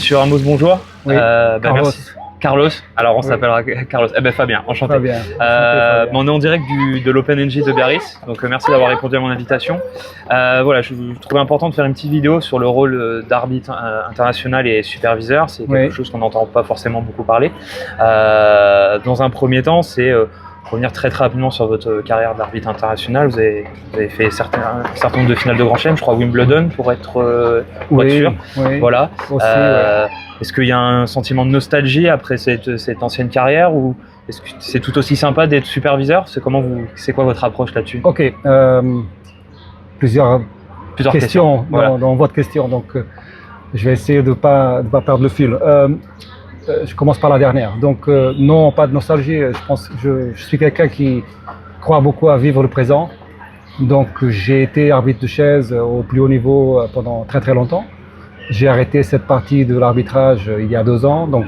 Monsieur Ramos, bonjour. Oui, Carlos. Merci. Carlos, alors on Oui. s'appellera Carlos. Eh ben Fabien, enchanté. Fabien. On est en direct de l'OpenNG de Biarritz, donc merci d'avoir répondu à mon invitation. Voilà, je trouvais important de faire une petite vidéo sur le rôle d'arbitre international et superviseur. C'est quelque chose qu'on n'entend pas forcément beaucoup parler. Dans un premier temps, c'est revenir très rapidement sur votre carrière d'arbitre international. Vous avez fait un certain nombre de finales de Grand Chelem, je crois Wimbledon pour être sûr. Oui. Voilà. Aussi, Est-ce qu'il y a un sentiment de nostalgie après cette ancienne carrière, ou est-ce que c'est tout aussi sympa d'être superviseur? C'est quoi votre approche là-dessus? Ok. Plusieurs questions voilà. dans votre question, donc je vais essayer de pas perdre le fil. Je commence par la dernière. Donc non, pas de nostalgie. Je pense que je suis quelqu'un qui croit beaucoup à vivre le présent. Donc j'ai été arbitre de chaise au plus haut niveau pendant très longtemps. J'ai arrêté cette partie de l'arbitrage il y a 2 ans. Donc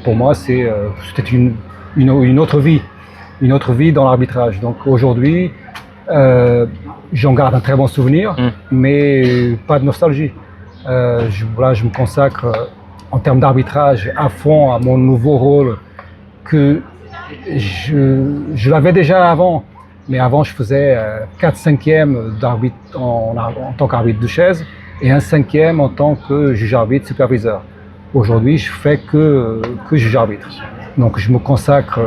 pour moi c'était une autre vie dans l'arbitrage. Donc aujourd'hui j'en garde un très bon souvenir, mais pas de nostalgie. Je me consacre en termes d'arbitrage à fond à mon nouveau rôle que je l'avais déjà avant, mais avant je faisais 4/5e d'arbitre en tant qu'arbitre de chaise et 1/5e en tant que juge-arbitre superviseur. Aujourd'hui je fais que juge-arbitre, donc je me consacre,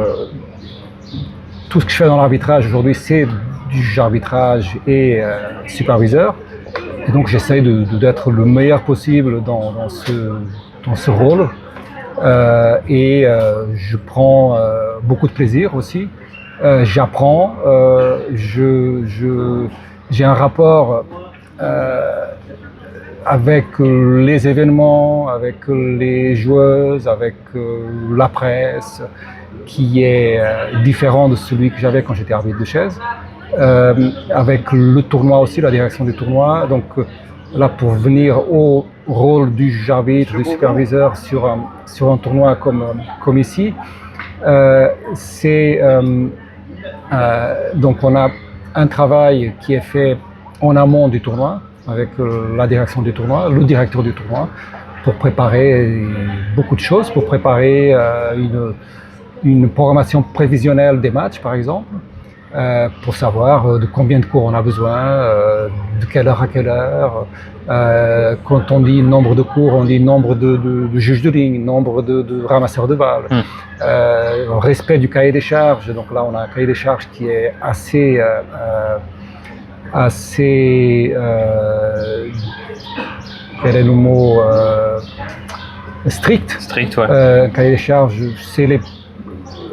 tout ce que je fais dans l'arbitrage aujourd'hui c'est du juge-arbitrage et superviseur, et donc j'essaye d'être le meilleur possible dans ce rôle, et je prends beaucoup de plaisir aussi. J'apprends, j'ai un rapport avec les événements, avec les joueuses, avec la presse, qui est différent de celui que j'avais quand j'étais arbitre de chaise. Avec le tournoi aussi, la direction du tournoi. Donc là, pour venir au rôle du juge-arbitre, du superviseur sur un tournoi comme ici, donc on a un travail qui est fait en amont du tournoi avec la direction du tournoi, le directeur du tournoi, pour préparer beaucoup de choses, pour préparer une programmation prévisionnelle des matchs par exemple, pour savoir de combien de cours on a besoin, de quelle heure à quelle heure. Quand on dit nombre de cours, on dit nombre de juges de ligne, nombre de ramasseurs de balles, respect du cahier des charges. Donc là, on a un cahier des charges qui est assez quel est le mot, strict. Strict, ouais. Cahier des charges, c'est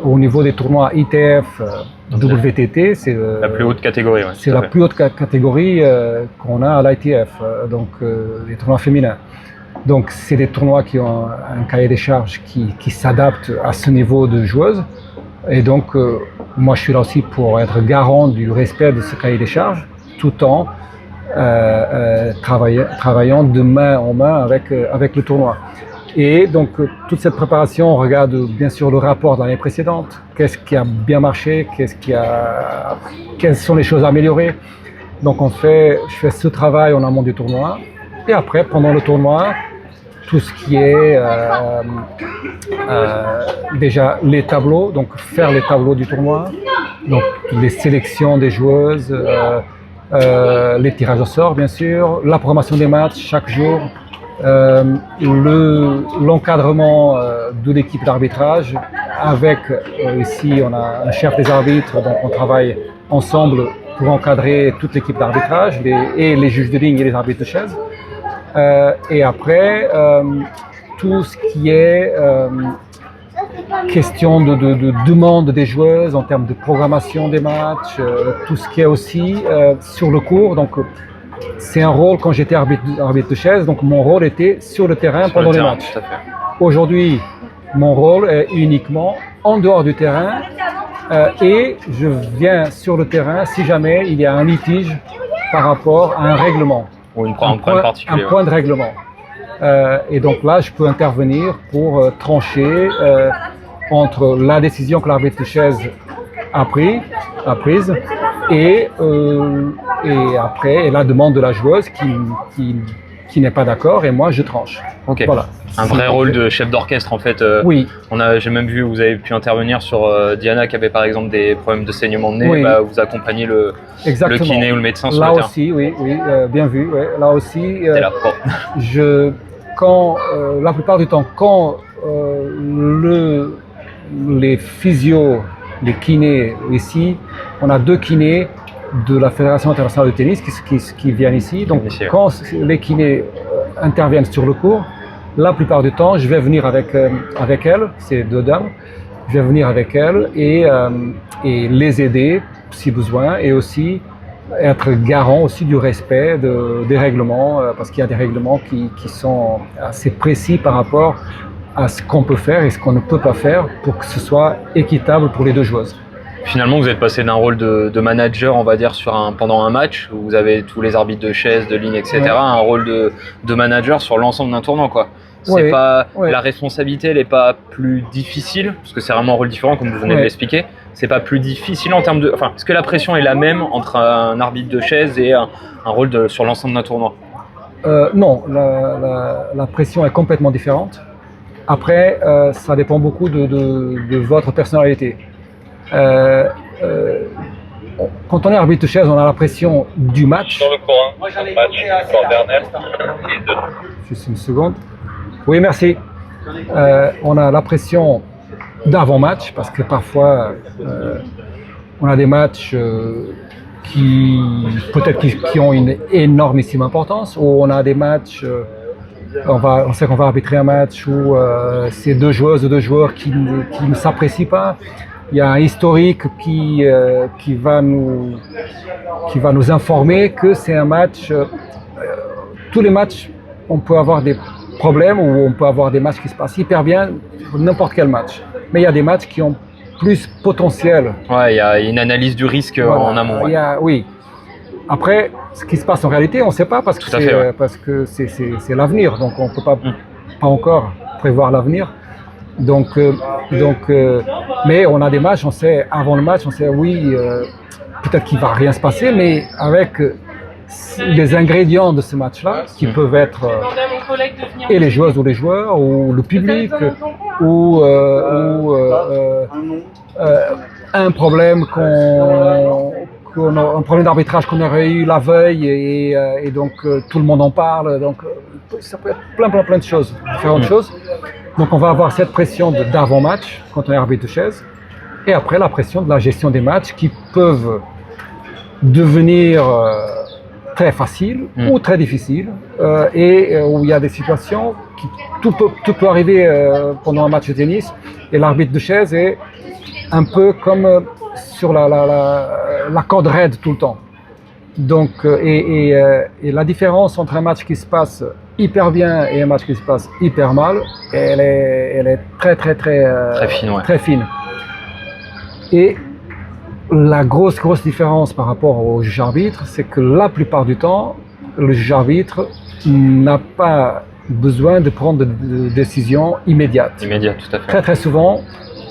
au niveau des tournois ITF, WTT, c'est la plus haute catégorie. Ouais, c'est la plus haute catégorie qu'on a à l'ITF, donc les tournois féminins. Donc c'est des tournois qui ont un cahier des charges qui s'adapte à ce niveau de joueuse. Et donc moi je suis là aussi pour être garant du respect de ce cahier des charges, tout en travaillant de main en main avec le tournoi. Et donc toute cette préparation, on regarde bien sûr le rapport de l'année précédente, qu'est-ce qui a bien marché, quelles sont les choses à améliorer. Donc je fais ce travail en amont du tournoi, et après pendant le tournoi, tout ce qui est déjà les tableaux, donc faire les tableaux du tournoi, donc les sélections des joueuses, les tirages au sort bien sûr, la programmation des matchs chaque jour, l'encadrement de l'équipe d'arbitrage avec ici on a un chef des arbitres, donc on travaille ensemble pour encadrer toute l'équipe d'arbitrage et les juges de ligne et les arbitres de chaise, et après tout ce qui est question de demande des joueuses en termes de programmation des matchs, tout ce qui est aussi sur le court. Donc c'est un rôle, quand j'étais arbitre de chaise, donc mon rôle était sur le terrain pendant les matchs. Aujourd'hui, mon rôle est uniquement en dehors du terrain, et je viens sur le terrain si jamais il y a un litige par rapport à un règlement, ou un point de règlement. Et donc là, je peux intervenir pour trancher entre la décision que l'arbitre de chaise a prise et après la demande de la joueuse qui qui n'est pas d'accord et moi je tranche. Ok. Voilà. Un vrai rôle de chef d'orchestre en fait. Oui. J'ai même vu, vous avez pu intervenir sur Diana qui avait par exemple des problèmes de saignement de nez. Oui. Bah, vous accompagnez le kiné ou le médecin sur là le terrain. Aussi, oui, bien vu. Ouais. Là aussi, Là. Bon. La plupart du temps, quand les physios, les kinés ici, on a 2 kinés de la Fédération internationale de tennis qui viennent ici. Donc, quand les kinés interviennent sur le cours, la plupart du temps, je vais venir avec elles, c'est 2 dames, je vais venir avec elles et les aider si besoin et aussi être garant aussi du respect des règlements, parce qu'il y a des règlements qui sont assez précis par rapport à ce qu'on peut faire et ce qu'on ne peut pas faire pour que ce soit équitable pour les 2 joueuses. Finalement, vous êtes passé d'un rôle de manager, on va dire, pendant un match, où vous avez tous les arbitres de chaise, de ligne, etc., à un rôle de manager sur l'ensemble d'un tournoi, quoi. C'est la responsabilité, elle n'est pas plus difficile, parce que c'est vraiment un rôle différent, comme vous venez de l'expliquer. C'est pas plus difficile en termes de... Enfin, est-ce que la pression est la même entre un arbitre de chaise et un rôle sur l'ensemble d'un tournoi? Non, la pression est complètement différente. Après, ça dépend beaucoup de votre personnalité. Quand on est arbitre de chaise, on a la pression du match. Dans le courant, match, Werner, et 2. Juste une seconde. Oui, merci. On a la pression d'avant-match, parce que parfois, on a des matchs qui ont une énormissime importance, ou on a des matchs... on sait qu'on va arbitrer un match où c'est 2 joueuses ou 2 joueurs qui ne s'apprécient pas. Il y a un historique qui va nous informer que c'est un match. Tous les matchs, on peut avoir des problèmes ou on peut avoir des matchs qui se passent hyper bien, n'importe quel match. Mais il y a des matchs qui ont plus potentiel. Ouais, il y a une analyse du risque en amont. Oui. Après, ce qui se passe en réalité, on ne sait pas parce que c'est l'avenir. Donc, on ne peut pas encore prévoir l'avenir. Mais on a des matchs, on sait, avant le match, on sait, peut-être qu'il ne va rien se passer, mais avec les ingrédients de ce match-là, qui peuvent être et les joueuses ou les joueurs, ou le public, ou un problème un problème d'arbitrage qu'on aurait eu la veille et donc tout le monde en parle. Donc ça peut être plein de choses, différentes choses. Donc on va avoir cette pression d'avant-match quand on est arbitre de chaise, et après la pression de la gestion des matchs qui peuvent devenir très faciles ou très difficiles, et où il y a des situations tout peut arriver pendant un match de tennis, et l'arbitre de chaise est un peu comme sur la corde raide tout le temps. Donc, et la différence entre un match qui se passe hyper bien et un match qui se passe hyper mal, elle est très fine, très fine. Et la grosse différence par rapport au juge arbitre, c'est que la plupart du temps, le juge arbitre n'a pas besoin de prendre de décisions immédiates. Immédiat, tout à fait. Très souvent,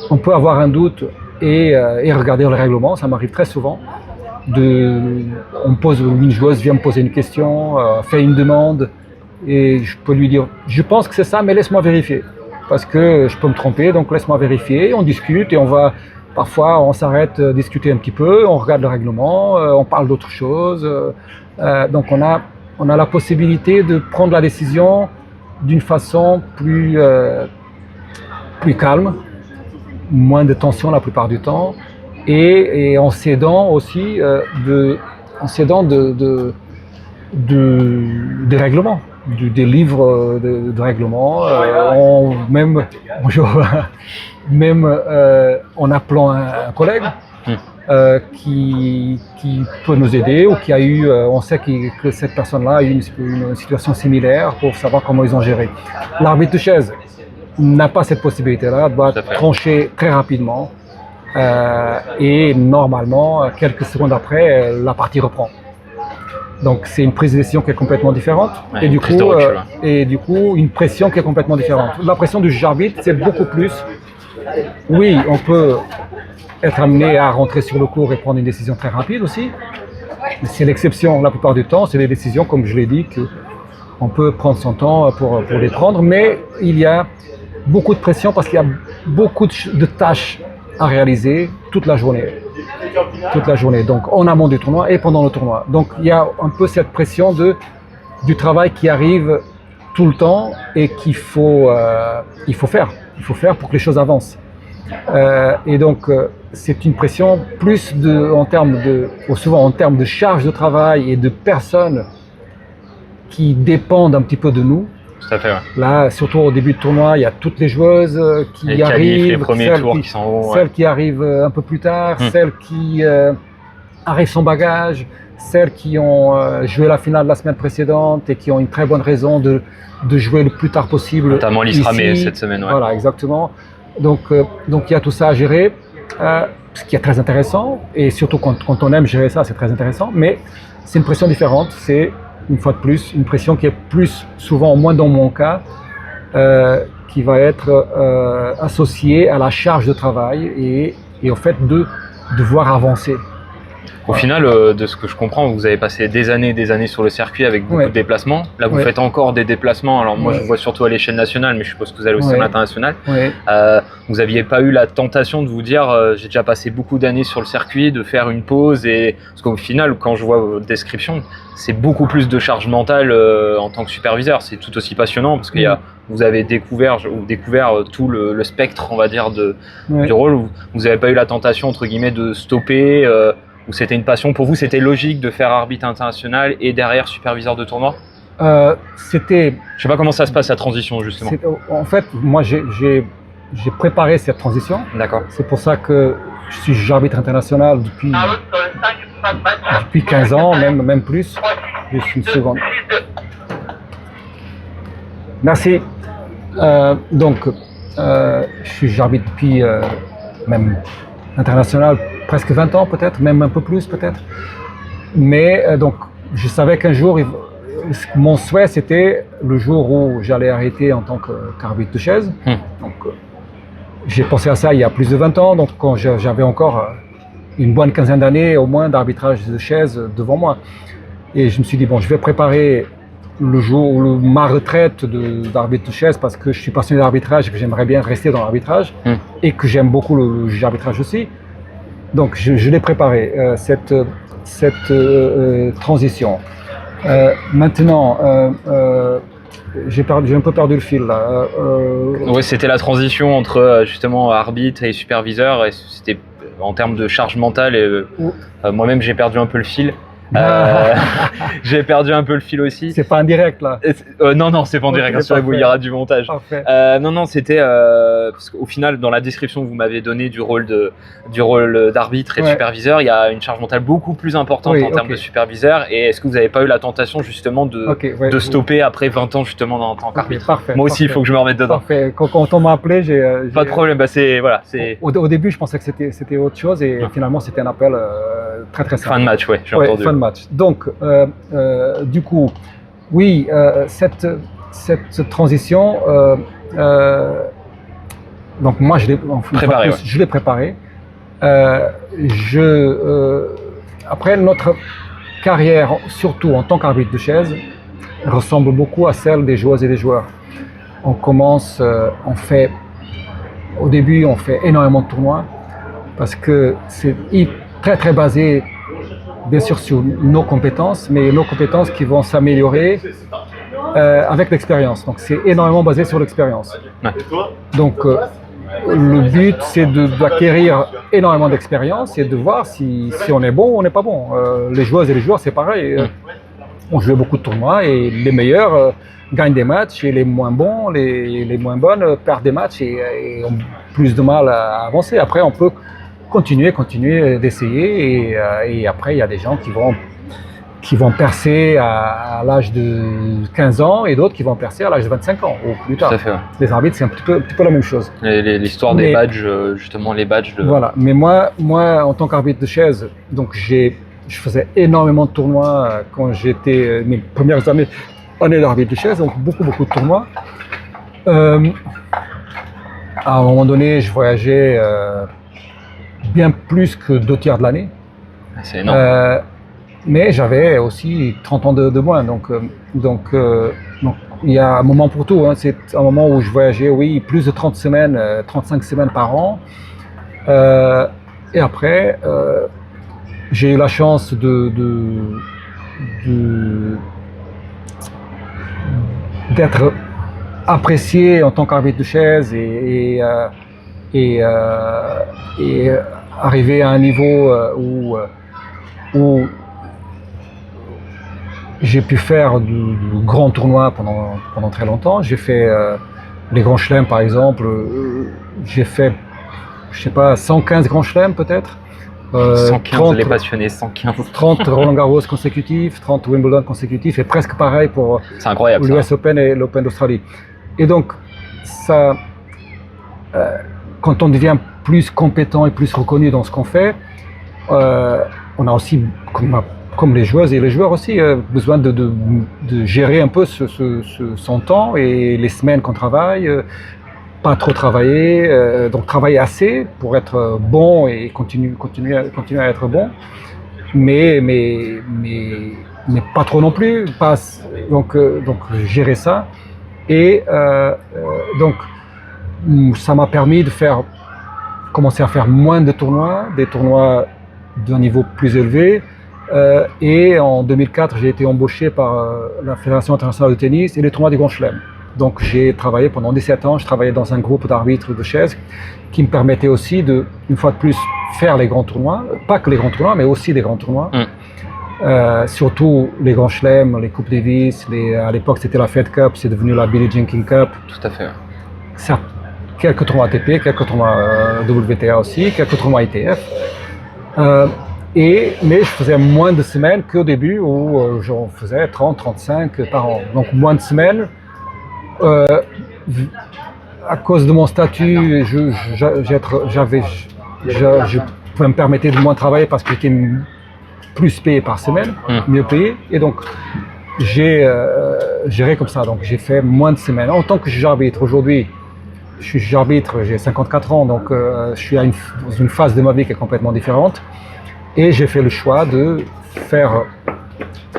on peut avoir un doute et regarder le règlement, ça m'arrive très souvent. Une joueuse vient me poser une question, fait une demande, et je peux lui dire, je pense que c'est ça, mais laisse-moi vérifier, parce que je peux me tromper, donc laisse-moi vérifier. On discute et parfois on s'arrête discuter un petit peu, on regarde le règlement, on parle d'autre chose. Donc on a la possibilité de prendre la décision d'une façon plus calme, moins de tension la plupart du temps, et en s'aidant aussi des règlements, des livres de règlements, même en appelant un collègue qui peut nous aider, ou qui a eu, on sait que cette personne-là a eu une situation similaire, pour savoir comment ils ont géré. L'arbitre de chaise n'a pas cette possibilité-là, doit trancher très rapidement, et normalement, quelques secondes après, la partie reprend. Donc c'est une prise de décision qui est complètement différente, et du coup une pression qui est complètement différente. La pression du juge arbitre, c'est beaucoup plus, oui, on peut être amené à rentrer sur le court et prendre une décision très rapide aussi, mais c'est l'exception. La plupart du temps, c'est des décisions, comme je l'ai dit, on peut prendre son temps pour les prendre, mais il y a beaucoup de pression parce qu'il y a beaucoup de tâches à réaliser toute la journée. Toute la journée, donc en amont du tournoi et pendant le tournoi. Donc il y a un peu cette pression du travail qui arrive tout le temps et qu'il faut, il faut faire pour que les choses avancent. Et donc c'est une pression plus souvent en termes de charge de travail et de personnes qui dépendent un petit peu de nous. Tout à fait, ouais. Là, surtout au début de tournoi, il y a toutes les joueuses qui arrivent, les premiers tours qui sont hauts, celles qui arrivent un peu plus tard, celles qui arrivent sans bagage, celles qui ont joué la finale la semaine précédente et qui ont une très bonne raison de jouer le plus tard possible. Notamment l'Isramé cette semaine. Ouais. Voilà, exactement. Donc il y a tout ça à gérer, ce qui est très intéressant, et surtout quand on aime gérer ça, c'est très intéressant, mais c'est une pression différente, c'est une fois de plus une pression qui est plus souvent, au moins dans mon cas, qui va être associée à la charge de travail et au fait de devoir avancer. Au final, de ce que je comprends, vous avez passé des années sur le circuit avec beaucoup de déplacements. Là, vous faites encore des déplacements. Alors moi, je vous vois surtout à l'échelle nationale, mais je suppose que vous allez aussi à l'international. Vous n'aviez pas eu la tentation de vous dire j'ai déjà passé beaucoup d'années sur le circuit, de faire une pause parce qu'au final, quand je vois votre description, c'est beaucoup plus de charge mentale en tant que superviseur. C'est tout aussi passionnant parce que vous avez découvert tout le spectre, on va dire, du rôle. Vous n'avez pas eu la tentation, entre guillemets, de stopper ou c'était une passion pour vous, c'était logique de faire arbitre international et derrière superviseur de tournoi? C'était... Je sais pas comment ça se passe, la transition, justement. En fait, moi, j'ai préparé cette transition. D'accord. C'est pour ça que j'arbitre international depuis 15 ans, même plus. Juste une seconde. Merci. J'arbitre depuis même international presque 20 ans peut-être, même un peu plus peut-être. Mais donc je savais qu'un jour, mon souhait c'était le jour où j'allais arrêter en tant qu'arbitre de chaise. Donc j'ai pensé à ça il y a plus de 20 ans, donc quand j'avais encore une bonne quinzaine d'années au moins d'arbitrage de chaise devant moi. Et je me suis dit bon, je vais préparer le jour, ma retraite d'arbitre de chaise parce que je suis passionné d'arbitrage et que j'aimerais bien rester dans l'arbitrage et que j'aime beaucoup le juge d'arbitrage aussi. Donc je l'ai préparé, cette transition. Maintenant, j'ai un peu perdu le fil là. Oui, c'était la transition entre justement arbitre et superviseur, et c'était en termes de charge mentale. Et moi-même, j'ai perdu un peu le fil. J'ai perdu un peu le fil aussi. C'est pas en direct là. Non, c'est pas en direct. Rassurez-vous, il y aura du montage. Non, c'était parce qu'au final, dans la description que vous m'avez donnée du rôle d'arbitre et de superviseur, il y a une charge mentale beaucoup plus importante en termes de superviseur. Et est-ce que vous n'avez pas eu la tentation justement de stopper après 20 ans justement en tant qu'arbitre? Moi aussi, il faut que je me remette dedans. Parfait. Quand on m'a appelé, pas de problème. Au début, je pensais que c'était autre chose et finalement, c'était un appel très très simple. Fin de match, j'ai entendu. Match. Donc, du coup, oui, cette transition, donc moi je l'ai préparée. Après, notre carrière, surtout en tant qu'arbitre de chaise, ressemble beaucoup à celle des joueuses et des joueurs. On commence, au début, on fait énormément de tournois parce que c'est très très basé bien sûr sur nos compétences, mais nos compétences qui vont s'améliorer avec l'expérience. Donc c'est énormément basé sur l'expérience. Donc le but c'est d'acquérir énormément d'expérience et de voir si on est bon ou on n'est pas bon. Les joueuses et les joueurs c'est pareil. On joue beaucoup de tournois et les meilleurs gagnent des matchs et les moins bons, les moins bonnes perdent des matchs et ont plus de mal à avancer. Après on peut continuer d'essayer et après il y a des gens qui vont percer à l'âge de 15 ans et d'autres qui vont percer à l'âge de 25 ans ou plus tard. Les arbitres c'est un petit peu la même chose. L'histoire des badges, justement les badges. Voilà, mais moi en tant qu'arbitre de chaise, donc je faisais énormément de tournois quand j'étais mes premières années d'arbitre de chaise, donc beaucoup de tournois. À un moment donné je voyageais bien plus que 2/3 de l'année. C'est énorme. Mais j'avais aussi 30 ans de moins, donc Donc, il y a un moment pour tout. Hein. C'est un moment où je voyageais, oui, plus de 30 semaines, 35 semaines par an. Et après, j'ai eu la chance d'être apprécié en tant qu'arbitre de chaise et arriver à un niveau où j'ai pu faire de grands tournois pendant très longtemps. J'ai fait les grands chelems par exemple. J'ai fait, je sais pas, 115 grands chelems peut-être. 115, 30, les passionnés, 115. 30 Roland Garros consécutifs, 30 Wimbledon consécutifs et presque pareil pour c'est incroyable, l'US Open et l'Open d'Australie. Et donc, ça, quand on devient plus compétent et plus reconnu dans ce qu'on fait, on a aussi, comme les joueuses et les joueurs aussi, besoin de gérer un peu son temps et les semaines qu'on travaille. Pas trop travailler, donc travailler assez pour être bon et continuer à être bon, mais pas trop non plus. Donc gérer ça. Et donc ça m'a permis de commencer à faire moins de tournois, des tournois d'un niveau plus élevé. Et en 2004, j'ai été embauché par la Fédération internationale de tennis et les tournois du Grand Chelem. Donc j'ai travaillé pendant 17 ans, je travaillais dans un groupe d'arbitres de chaises qui me permettait aussi de, une fois de plus, faire les grands tournois, pas que les grands tournois, mais aussi les grands tournois. Surtout les grands chelems, les Coupes Davis, à l'époque c'était la Fed Cup, c'est devenu la Billie Jean King Cup. Tout à fait. Certes, quelques tournois ATP, quelques tournois WTA aussi, quelques tournois ITF. Mais je faisais moins de semaines qu'au début où j'en faisais 30, 35 par an. Donc moins de semaines. À cause de mon statut, je pouvais me permettre de moins travailler parce que j'étais plus payé par semaine, mieux payé. Et donc, j'ai géré comme ça. Donc, j'ai fait moins de semaines. En tant que juge-arbitre, aujourd'hui, je suis juge-arbitre, j'ai 54 ans, donc je suis dans une phase de ma vie qui est complètement différente. Et j'ai fait le choix de faire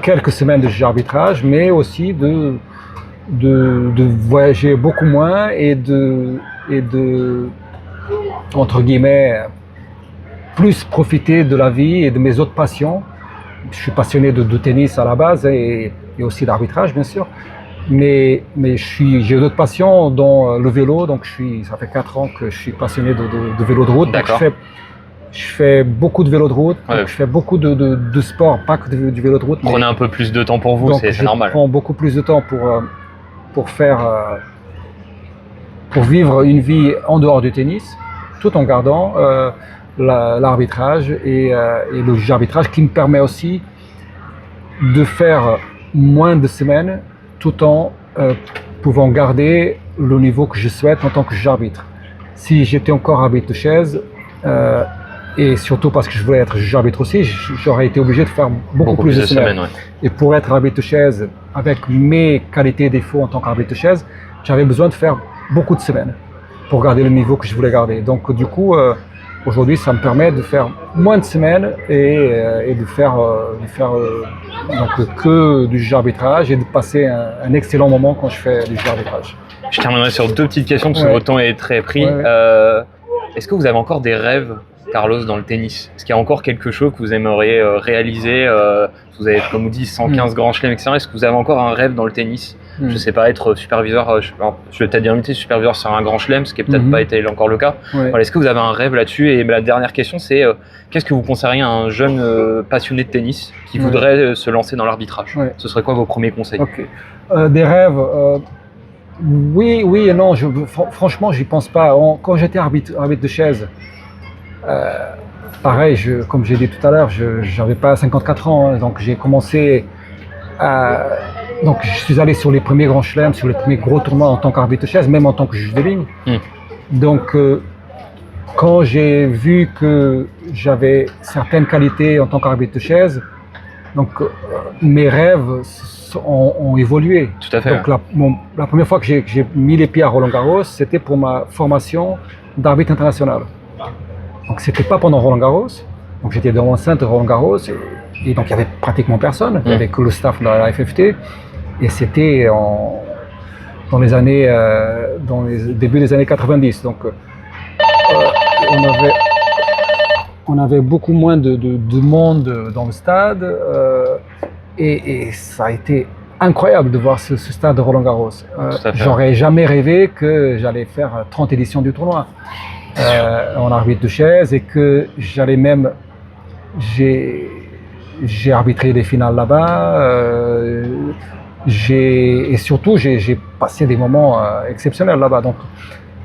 quelques semaines de juge-arbitrage, mais aussi de voyager beaucoup moins et de entre guillemets plus profiter de la vie et de mes autres passions. Je suis passionné de tennis à la base et aussi d'arbitrage bien sûr, mais j'ai d'autres passions dont le vélo. Donc ça fait 4 ans que je suis passionné de vélo de route. D'accord. Je fais beaucoup de vélo de route, ouais. Je fais beaucoup de sport, pas que du vélo de route. Prenez un peu plus de temps pour vous, c'est normal. Je prends beaucoup plus de temps pour vivre une vie en dehors du tennis, tout en gardant l'arbitrage et le juge-arbitrage qui me permet aussi de faire moins de semaines tout en pouvant garder le niveau que je souhaite en tant que juge-arbitre. Si j'étais encore arbitre de chaise, et surtout parce que je voulais être juge-arbitre aussi, j'aurais été obligé de faire beaucoup plus de semaines. Ouais. Et pour être arbitre de chaise, avec mes qualités et défauts en tant qu'arbitre de chaise, j'avais besoin de faire beaucoup de semaines pour garder le niveau que je voulais garder. Donc du coup, aujourd'hui, ça me permet de faire moins de semaines et de faire donc, que du juge-arbitrage et de passer un excellent moment quand je fais du juge-arbitrage. Je terminerai sur 2 petites questions parce que votre temps est très pris. Est-ce que vous avez encore des rêves, Carlos, dans le tennis? Est-ce qu'il y a encore quelque chose que vous aimeriez réaliser? Vous avez, comme vous dites, 115 grands chelems, etc. Est-ce que vous avez encore un rêve dans le tennis? Je sais pas, être superviseur, je vais peut-être dire une petite superviseur sur un grand chelem, ce qui n'est peut-être pas été encore le cas. Voilà, est-ce que vous avez un rêve là-dessus? Et la dernière question, c'est qu'est-ce que vous conseilleriez à un jeune passionné de tennis qui voudrait se lancer dans l'arbitrage? Ce serait quoi vos premiers conseils? Des rêves oui et non. Franchement, j'y pense pas. Quand j'étais arbitre de chaise, pareil, comme j'ai dit tout à l'heure, je n'avais pas 54 ans, hein, donc j'ai commencé donc je suis allé sur les premiers grands chelems, sur les premiers gros tournois en tant qu'arbitre de chaise, même en tant que juge de ligne. Donc quand j'ai vu que j'avais certaines qualités en tant qu'arbitre de chaise, donc mes rêves ont évolué. Tout à fait. Donc la première fois que j'ai mis les pieds à Roland Garros, c'était pour ma formation d'arbitre international. Donc c'était pas pendant Roland Garros, donc j'étais dans l'enceinte de Roland Garros et donc il y avait pratiquement personne, il n'y avait que le staff de la FFT. Et c'était dans les années, dans les débuts des années 90. Donc, on avait beaucoup moins de monde dans le stade et ça a été incroyable de voir ce stade de Roland-Garros. J'aurais jamais rêvé que j'allais faire 30 éditions du tournoi en arbitre de chaise et que j'allais même... J'ai arbitré des finales là-bas et surtout j'ai passé des moments exceptionnels là-bas.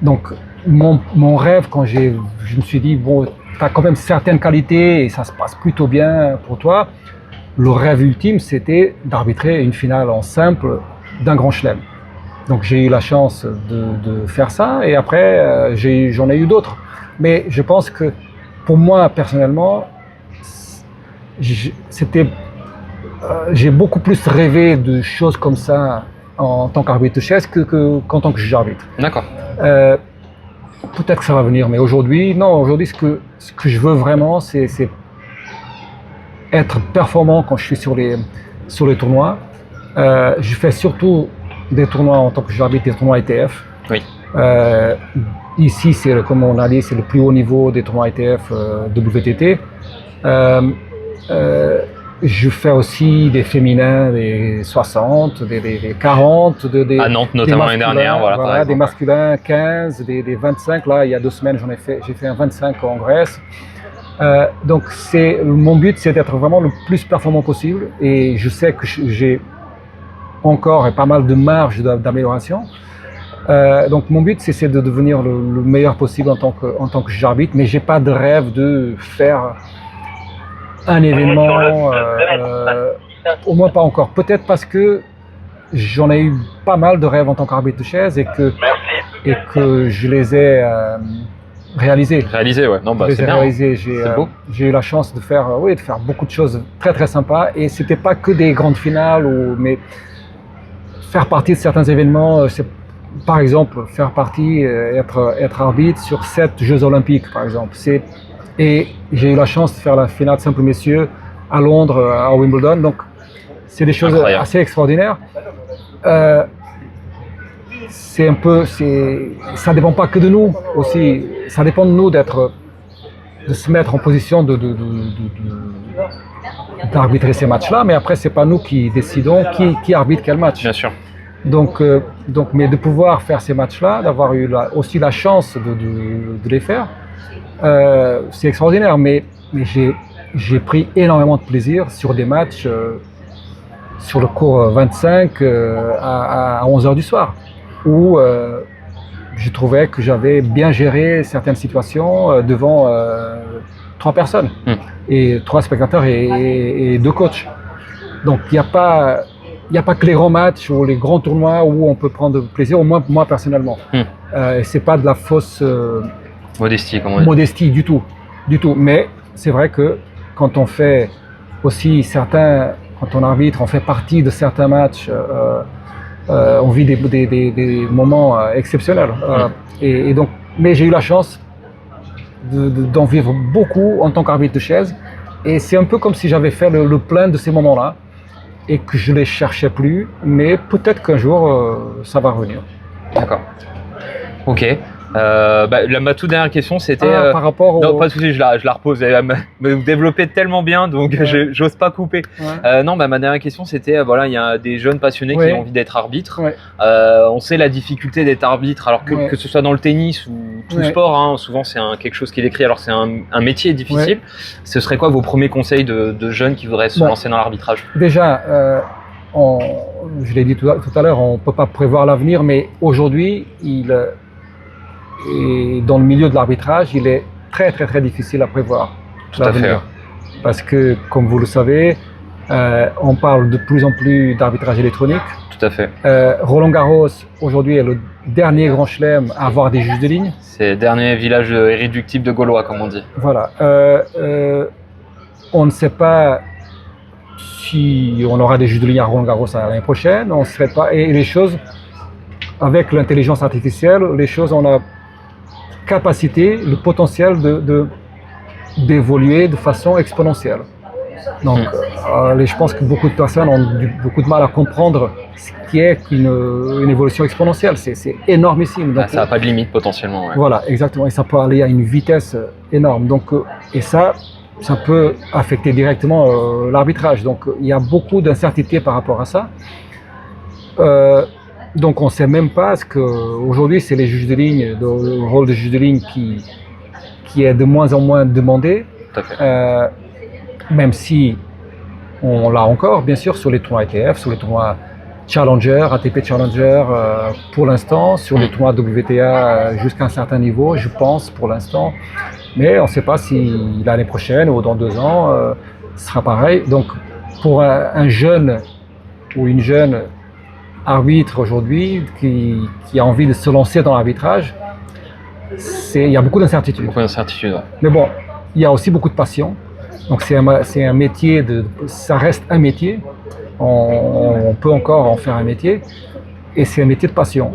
Donc mon rêve, quand je me suis dit, bon, tu as quand même certaines qualités et ça se passe plutôt bien pour toi, le rêve ultime, c'était d'arbitrer une finale en simple d'un grand chelem. Donc j'ai eu la chance de faire ça et après j'en ai eu d'autres. Mais je pense que pour moi personnellement, j'ai beaucoup plus rêvé de choses comme ça en tant qu'arbitre de chaise qu'en tant que juge arbitre. D'accord. Peut-être que ça va venir, mais aujourd'hui, non. Aujourd'hui, ce que je veux vraiment, c'est être performant quand je suis sur les tournois. Je fais surtout des tournois en tant que juge arbitre, des tournois ITF. Oui. Ici, comme on a dit, c'est le plus haut niveau des tournois ITF WTT. Je fais aussi des féminins, des 60, des 40, à Nantes notamment l'année dernière, voilà, des masculins 15, des 25. Là, il y a 2 semaines, j'ai fait un 25 en Grèce. Donc mon but, c'est d'être vraiment le plus performant possible et je sais que j'ai encore pas mal de marge d'amélioration. Donc mon but, c'est de devenir le meilleur possible en tant que juge arbitre, mais j'ai pas de rêve de faire un événement, au moins pas encore. Peut-être parce que j'en ai eu pas mal de rêves en tant qu'arbitre de chaise et que je les ai réalisés. Réalisés, ouais. Non, bah, c'est bien. J'ai eu la chance de faire beaucoup de choses très très sympas et c'était pas que des grandes finales, mais faire partie de certains événements. Par exemple, faire partie, être arbitre sur 7 Jeux Olympiques, par exemple. Et j'ai eu la chance de faire la finale simple messieurs à Londres, à Wimbledon. Donc, c'est des choses assez extraordinaires. Ça dépend pas que de nous aussi. Ça dépend de nous de se mettre en position d'arbitrer ces matchs-là. Mais après, c'est pas nous qui décidons qui arbitre quel match. Bien sûr. Donc, mais de pouvoir faire ces matchs-là, d'avoir eu aussi la chance de les faire. C'est extraordinaire, mais j'ai pris énormément de plaisir sur des matchs sur le cours 25 à 11h du soir, où je trouvais que j'avais bien géré certaines situations devant 3 personnes, et 3 spectateurs et 2 coachs. Donc il n'y a pas que les grands matchs ou les grands tournois où on peut prendre plaisir, au moins moi personnellement. C'est pas de la fausse... modestie, comme on dit. Modestie du tout. Mais c'est vrai que quand on fait aussi quand on arbitre, on fait partie de certains matchs, on vit des moments exceptionnels. Et donc, mais j'ai eu la chance d'en vivre beaucoup en tant qu'arbitre de chaise. Et c'est un peu comme si j'avais fait le plein de ces moments-là et que je les cherchais plus. Mais peut-être qu'un jour, ça va revenir. D'accord. Ok. Ma toute dernière question, c'était par rapport non, pas de souci, je la repose. Vous développez tellement bien, donc j'ose pas couper. Non, ma dernière question, c'était voilà, il y a des jeunes passionnés qui ont envie d'être arbitres. On sait la difficulté d'être arbitre, alors que ce soit dans le tennis ou tout sport, hein, souvent c'est quelque chose qui est décrit. Alors c'est un métier difficile. Ce serait quoi vos premiers conseils de jeunes qui voudraient se lancer dans l'arbitrage? Déjà, je l'ai dit tout à l'heure, on peut pas prévoir l'avenir, mais aujourd'hui, et dans le milieu de l'arbitrage, il est très très très difficile à prévoir. Tout à fait. Parce que, comme vous le savez, on parle de plus en plus d'arbitrage électronique. Tout à fait. Roland-Garros, aujourd'hui, est le dernier grand chelem à avoir des juges de ligne. C'est le dernier village irréductible de Gaulois, comme on dit. Voilà. On ne sait pas si on aura des juges de ligne à Roland-Garros l'année prochaine. On ne sait pas. Et les choses, avec l'intelligence artificielle, on a capacité, le potentiel d'évoluer de façon exponentielle. Donc, je pense que beaucoup de personnes ont beaucoup de mal à comprendre ce qui est une évolution exponentielle. C'est énormissime. Donc, ça n'a pas de limite potentiellement. Ouais. Voilà, exactement. Et ça peut aller à une vitesse énorme. Donc, et ça peut affecter directement l'arbitrage. Donc, il y a beaucoup d'incertitudes par rapport à ça. Donc, on ne sait même pas ce qu'aujourd'hui, c'est les juges de ligne, le rôle de juge de ligne qui est de moins en moins demandé. Tout à fait. Même si on l'a encore, bien sûr, sur les tournois ITF, sur les tournois Challenger, ATP Challenger, pour l'instant, sur les tournois WTA jusqu'à un certain niveau, je pense, pour l'instant. Mais on ne sait pas si l'année prochaine ou dans 2 ans, ce sera pareil. Donc, pour un jeune ou une jeune arbitre aujourd'hui qui a envie de se lancer dans l'arbitrage, il y a beaucoup d'incertitudes. Beaucoup d'incertitudes, ouais. Mais bon, il y a aussi beaucoup de passion. Donc c'est un métier, ça reste un métier. On peut encore en faire un métier. Et c'est un métier de passion.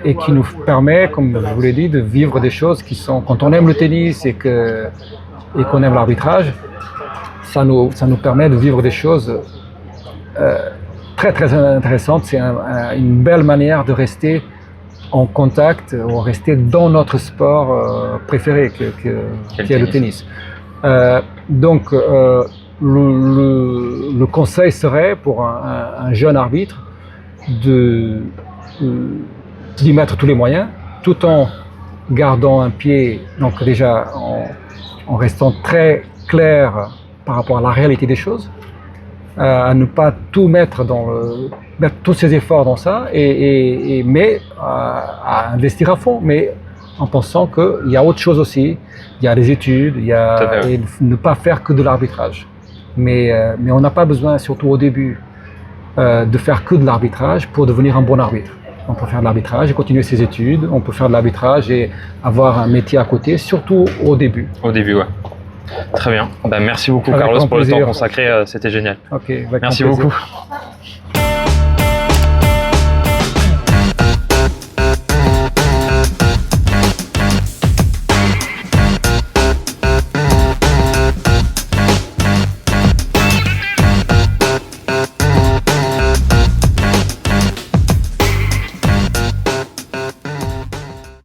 Et qui nous permet, comme je vous l'ai dit, de vivre des choses qui sont... Quand on aime le tennis et qu'on aime l'arbitrage, ça nous permet de vivre des choses très très intéressantes. C'est une belle manière de rester en contact ou rester dans notre sport préféré qui est le tennis. Donc le conseil serait pour un jeune arbitre d'y mettre tous les moyens tout en gardant un pied, donc déjà en restant très clair par rapport à la réalité des choses, à ne pas tout mettre mettre tous ses efforts dans ça, mais à investir à fond, mais en pensant qu'il y a autre chose aussi, il y a des études, et ne pas faire que de l'arbitrage. Mais on n'a pas besoin, surtout au début, de faire que de l'arbitrage pour devenir un bon arbitre. On peut faire de l'arbitrage et continuer ses études, on peut faire de l'arbitrage et avoir un métier à côté, surtout au début. Au début, ouais. Très bien. Ben, merci beaucoup, Carlos, pour le temps consacré. C'était génial. Okay, merci beaucoup.